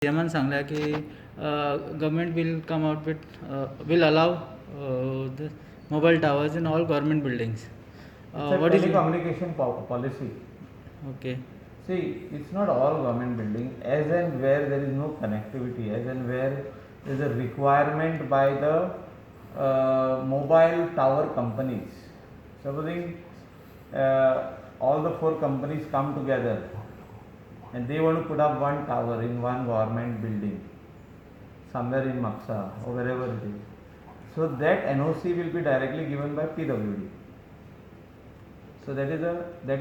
सीएमान सांगल्या की government will come out with will अलाव the mobile towers in all government buildings. It's a telecommunication policy. Okay. See, it's not all government building. As and where there is no connectivity, as and where there is a requirement by the mobile tower companies. Supposing all the 4 companies come together and they want to put up one tower in one government building somewhere in Maksa or wherever it is. So that NOC will be directly given by PWD. So that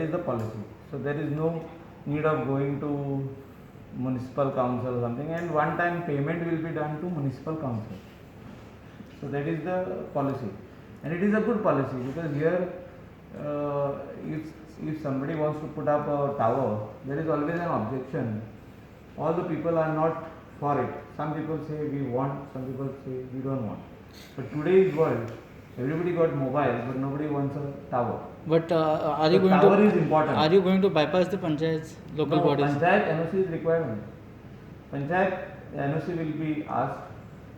is the policy. So there is no need of going to municipal council or something, and one time payment will be done to municipal council. So that is the policy, and it is a good policy because here if somebody wants to put up a tower, there is always an objection. All the people are not for it. Some people say we want, some people say we don't want. But today's world, everybody got mobile, but nobody wants a tower. But are you The going tower to is important. Are you going to bypass the panchayats, local No, bodies? Panchayat NOC is requirement. Panchayat NOC will be asked,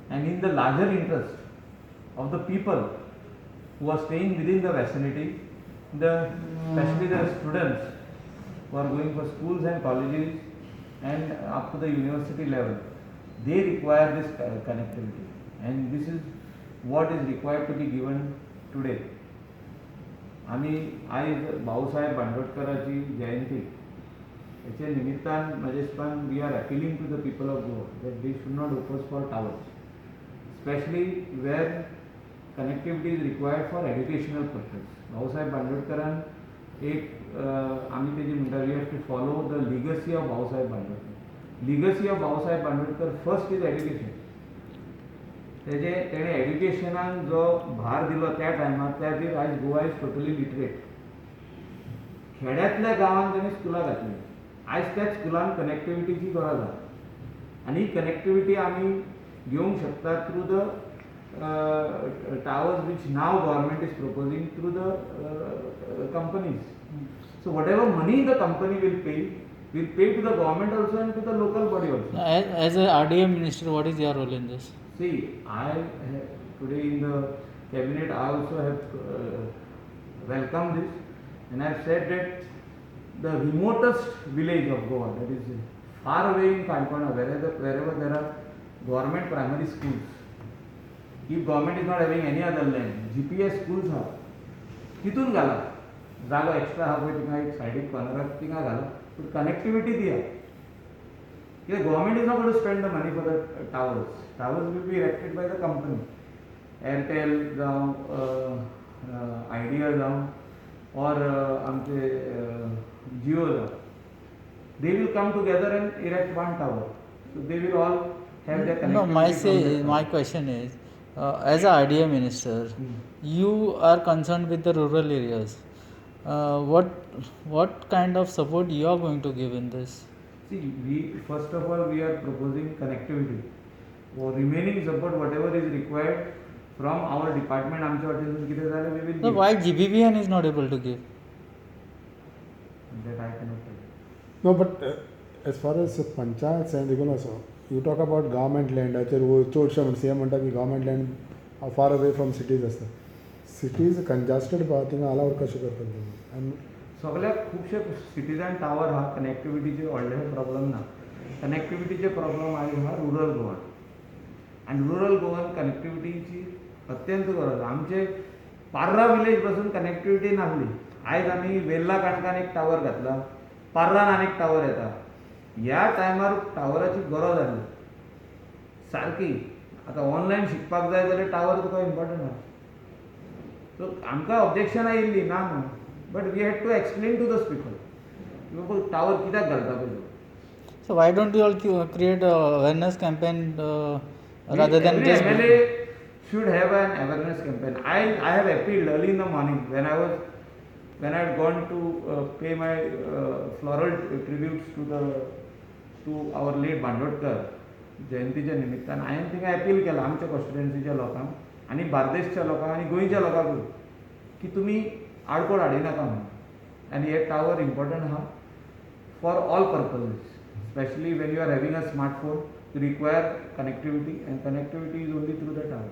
and in the larger interest of the people who are staying within the vicinity, especially the students who are going for schools and colleges and up to the university level, they require this connectivity, and this is what is required to be given today. आम्ही आज भाऊसाहेब बांदोडकरांची जयंती याच्या निमित्तान मजेशपान we are appealing to the people of Goa that they should not oppose for towers, specially where connectivity is required for educational purpose. भाऊसाहेब बांदोडकरान एक आम्ही तेजी म्हणटा we have to follow the legacy of Bhausaheb Bandodkar. Legacy of Bhausaheb Bandodkar first is education. तेणे एज्युकेशनान जो भार दिलो त्या टायमार त्या खातीर आयज गोवा इज टोटली लिटरेट. खेड्यांतल्या गांवांत तेणे स्कुलां घातली. आयज त्या स्कुलान कनेक्टिविटीची गरज आसा, आनी ही कनेक्टिविटी आमी घेवंक शकता through the towers which now government is proposing through the companies. So whatever money the company will pay to the government also and to the local body also. As a RDM minister, what is your role in this? See, today in the cabinet I also have welcomed this, and I have said that the remotest village of Goa, that is far away in Kankona, wherever there are government primary schools, if government is not having any other land, GPS schools are, तितून घाला. जागो extra हा पळय तिका एक सायडीक कॉर्नराक तिका घाला, पूण कनेक्टिविटी दिया. कित्याक government is not going to spend the money for the towers. Towers will be erected by the company. Airtel जावं आयडिया जावं और आमचे जियो जावं, they will come together and erect one tower. So they will all have their connectivity. No, my question is, as a IDA minister, you are concerned with the rural areas. What kind of support you are going to give in this? See, first of all we are proposing connectivity. For remaining support, whatever is required from our department, आमच्या वाटेसून कितें जाल्यार we will give. No, why GBBN is not able to give? That I cannot tell. No, but as far as panchayats and even also, you talk about government land. चडशे म्हणटा CM म्हणटा की government land far away from cities असता. Cities congested पहा थिंगा allowed कशें करतात तुमी? सगळ्याक खुबशे सिटीजान टावर हा, कनेक्टिविटीचे व्हडले प्रॉब्लेम ना. कनेक्टिविटीचे प्रॉब्लेम आयज हा रुरल गोवान, आनी रुरल गोवान कनेक्टिविटीची अत्यंत गरज. आमचे पार्रा विलेज पासून कनेक्टिविटी नासली. आयज आमी वेल्ला काणकान एक टावर घातला, पार्रान आनी एक टावर येता. ह्या टायमार टावराची गरज आसली सारकी. आतां ऑनलायन शिकपाक जाय जाल्यार टावर तुका इम्पॉर्टंट आहा. सो आमकां ऑब्जेक्शनां येयल्ली ना न्हू, but we had to explain to the people tower कित्याक घालता पळय. So why don't you all create a awareness campaign rather than Every just MLA should have an awareness campaign. I have appealed early in the morning when I had gone to pay my floral tributes to our late Bandodkar जयंतीच्या निमित्तान. हांवें थिंगा appeal केलां आमच्या कॉन्स्टिट्युएन्सीच्या लोकांक आनी बार्देसच्या लोकांक आनी गोंयच्या लोकांकूय की तुमी आडकोड हाडिनाका म्हणून. आनी हे टावर इम्पॉर्टंट आहा for all purposes. especially when you are having a smartphone, you require connectivity, and connectivity is only through the tower.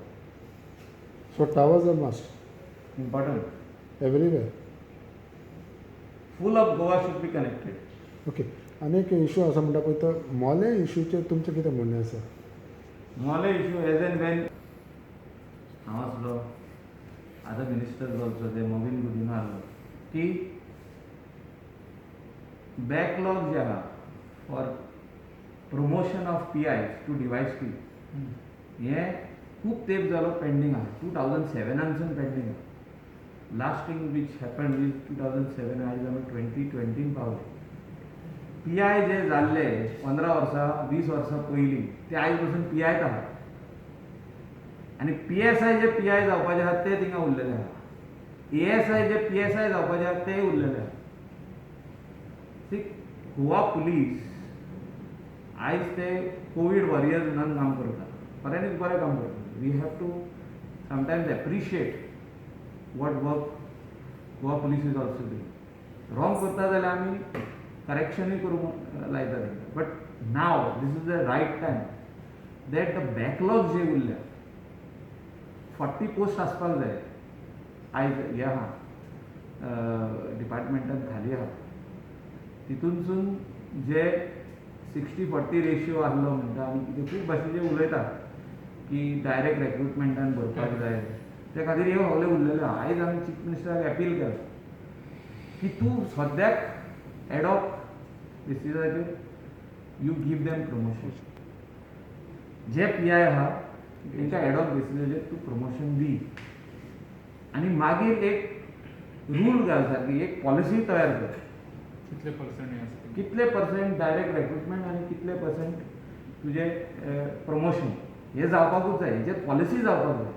So towers are must Important. everywhere. Full of Goa should be connected. Okay आनी एक issue आसा म्हणटा पळय तो मोले इशूचेर तुमचें कितें म्हणणें आसा? Mole issue as and when हांव आसलो other ministers also ते मोबिन गुदिनो आसलो की backlog जे आहा for promotion of PIs to device P हे खूब तेंप जालो पेंडींग आहा 2007 पेंडींग आहा. Last thing which happened is 2007 आयज आमी 2020 पावले. PI जे जाल्ले 15 वर्सां 20 वर्सां पयलीं ते आयज पासून PI आहा आनी PSI जे PI जावपाचे आहा ते थिंगा उरलेले आहा. ASI जे PSI जावपाचे आहा ते उरलेले आहा. सी गोवा पुलीस आयज ते कोविड वॉरियर्स म्हणून काम करता. खऱ्यांनीच बरें काम करता. We have to sometimes appreciate what work Goa police is also doing. Wrong करता जाल्यार आमी करेक्शनूय करूंक लायता तेंकां. But now this is the right time that the backlog जे उरल्या 40 पोस्ट आसपाक जाय आयज हे आहा डिपार्टमेंटान खाली आहा. तितूनसून जे 60-40 रेशियो आसलो म्हणटा आनी कितें खूब भाशेचे उलयता की डायरेक्ट रिक्रुटमेंटान भरपाक जाय त्या खातीर हे सगळे उरलेले आहा. आयज आमी चीफ मिनिस्टराक अपील केला की तूं सद्याक एडॉक बेसिसाचेर यू गीव देम प्रमोशन. जे PI आहा तांकां एडॉक बेसिसाचेर तूं प्रमोशन दी आनी मागीर एक रूल घाल सारकी एक पॉलिसी तयार कर. कितले पर्सेंट डायरेक्ट रिक्रुटमेंट आनी कितले पर्सेंट तुजे प्रमोशन हे जावपाकूच जाय. हेजेर पॉलिसी जावपाक जाय.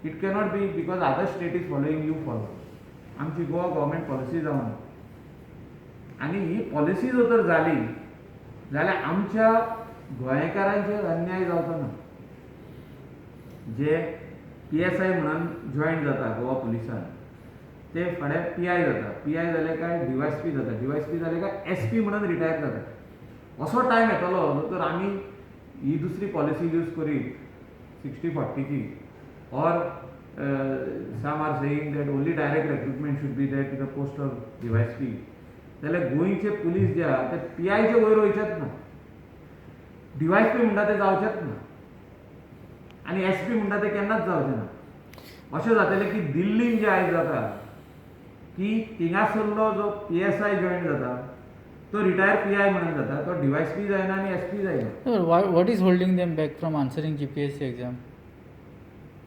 It cannot be because other state is following you follow. आमची गोवा गव्हर्मेंट पॉलिसी जावना आनी ही पॉलिसी जर तर जाली जाल्यार आमच्या गोंयकारांचेर अन्याय जावचो ना. जे PSI म्हणून जॉयन जाता गोवा पुलिसान ते फुडें PI जाता. PI जाले काय DYSP जाता. DYSP जाले काय SP म्हणून रिटायर जाता. असो टायम येतलो तर आमी ही दुसरी पॉलिसी यूज करीत 60-40 ची. Or some are saying that only direct recruitment should be there to the post of DYSP. जाल्यार गोंयचे पुलीस जे आहा ते PI चे वयर वयचेच ना. DYSP म्हणटा ते जावचेच ना आनी SP म्हणटा ते केन्नाच जावचे ना. अशें जातलें की दिल्लीन जे आयज जाता की थिंगासरलो जो PSI जॉयन जाता तो रिटायर PI म्हणून जाता. तो DYSP जायना आनी SP जायना. What is holding them back from answering GPSC exam?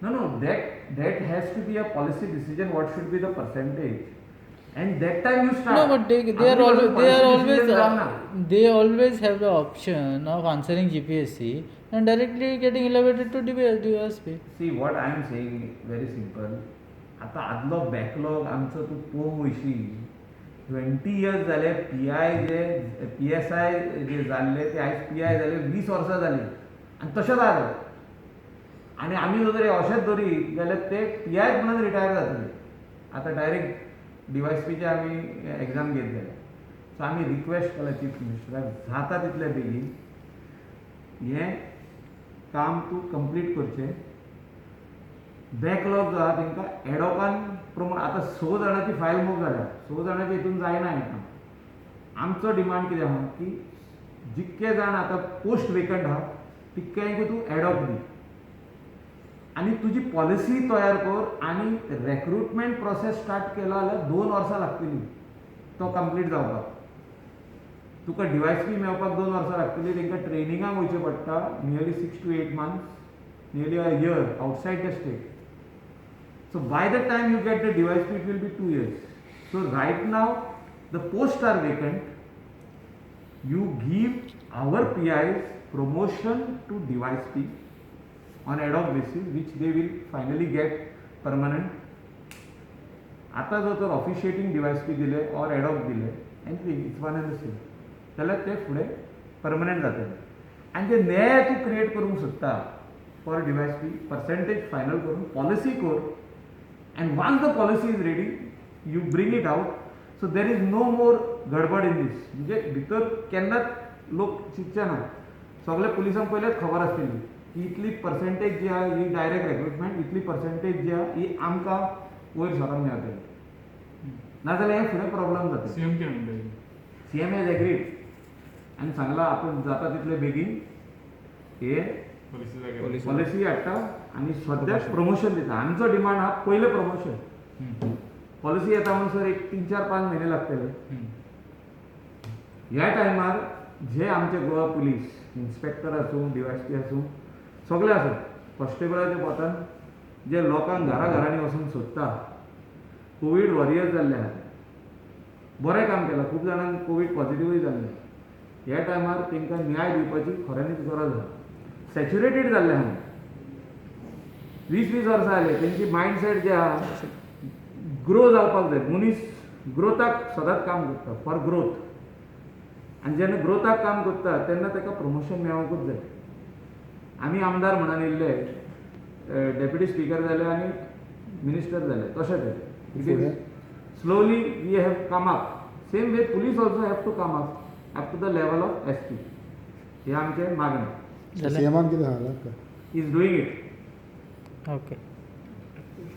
No, that has to be a policy decision. What should be the percentage? And that time you start. No, but they always have the option of answering GPSC and directly getting elevated to DSP. See, what I am saying very simple. आता आदलो backlog आमचो तूं पळोवंक वयशी 20 years जाले. PI जे PSI जे जाल्ले ते आयज PI जाले 20 वर्सां जाली आनी तशेंच आसा. आनी आमी जर अशेंच धरी जाल्यार ते PI म्हणून रिटायर जातले. आतां डायरेक्ट DYSPचे आमी एग्जाम घेत जाल्यार. सो आमी रिक्वेस्ट केला चीफ मिनिस्टराक जाता तितले बेगीन हें काम तूं कंप्लीट करचें. बॅकलॉग जो आहा तांकां एडॉकान प्रमोट. आतां 6 जाणांची फायल मूव जाल्या. 6 जाणांच्या हितून जायना हें काम. आमचो डिमांड कितें आहा की जितके जाण आतां पोस्ट वेकंट आहा तितक्यांक तूं एडॉक दी आनी तुजी पॉलिसी तयार कर आनी रिक्रुटमेंट प्रोसेस स्टार्ट केलो जाल्यार 2 वर्सां लागतली तो कंप्लीट जावपाक. तुका DYSP मेळपाक 2 वर्सां लागतली. तांकां ट्रेनिंगाक वयचें पडटा nearly 6 to 8 months, nearly a year outside the state. So by the time you get the DYSP it will be 2 years. So right now the posts are vacant. You give our PIs promotion to DYSP on ad hoc basis which they will finally get permanent. आता जो तर officiating DYSP दिले और ad hoc दिले anything it's one and the same जाल्यार ते फुडें permanent जातले. आनी जे नये तूं क्रिएट करूंक सोदता फॉर DYSP पर्सेंटेज फायनल करून पॉलिसी कर and once the policy is ready you bring it out. So there is no more गडबड इन दीस. म्हणजे भितर केन्नाच लोक चिंतचे ना सगळे पुलिसांक पयलेच खबर आसतली की इतली पर्सेंटेज जी आहा ही डायरेक्ट रिक्रुटमेंट इतली पर्सेंटेज जी आहा ही आमकां वयर सरोन मेळटली नाजाल्यार हे फुडें प्रॉब्लेम जातले सीएम कितें म्हणटा सीएम हेज एग्रीड आनी सांगलां आपूण जाता तितले बेगीन हे पॉलिसी जाग्यार पॉलिसी हाडटा आनी सद्याक प्रमोशन दिता आमचो डिमांड आहा पयलें प्रमोशन पॉलिसी येता म्हणसर एक 3-4-5 म्हयने लागतले ह्या टायमार जे आमचे गोवा पुलीस इन्स्पेक्टर आसूं डीवायएसपी आसूं सगळे आसूं कॉन्स्टेबलाचे पोतान जे लोकांक घराघरांनी वचून सोदता कोवीड वॉरियर्स जाल्ले आहात बरें काम केलां खूब जाणांक कोवीड पॉझिटिव्हूय जाल्ले ह्या टायमार तांकां न्याय दिवपाची खऱ्यांनीच गरज आहा सॅच्युरेटेड जाल्ले आहा 20-20 वर्सां जाले तेंची मायंडसेट जे आहा ग्रो जावपाक जाय मनीस ग्रोथाक सदांच काम करता फॉर ग्रोथ आनी जेन्ना ग्रोथाक काम करता तेन्ना ताका प्रमोशन मेळोंकूच जाय आमी आमदार म्हणून येयल्ले डेप्युटी स्पीकर जाले आनी मिनिस्टर जाले तशेंच slowly we have come up same way police also have to come up to the level of SP हे आमचे मागणी सीएमान कितें सांगलां इज डुईंग इट ओके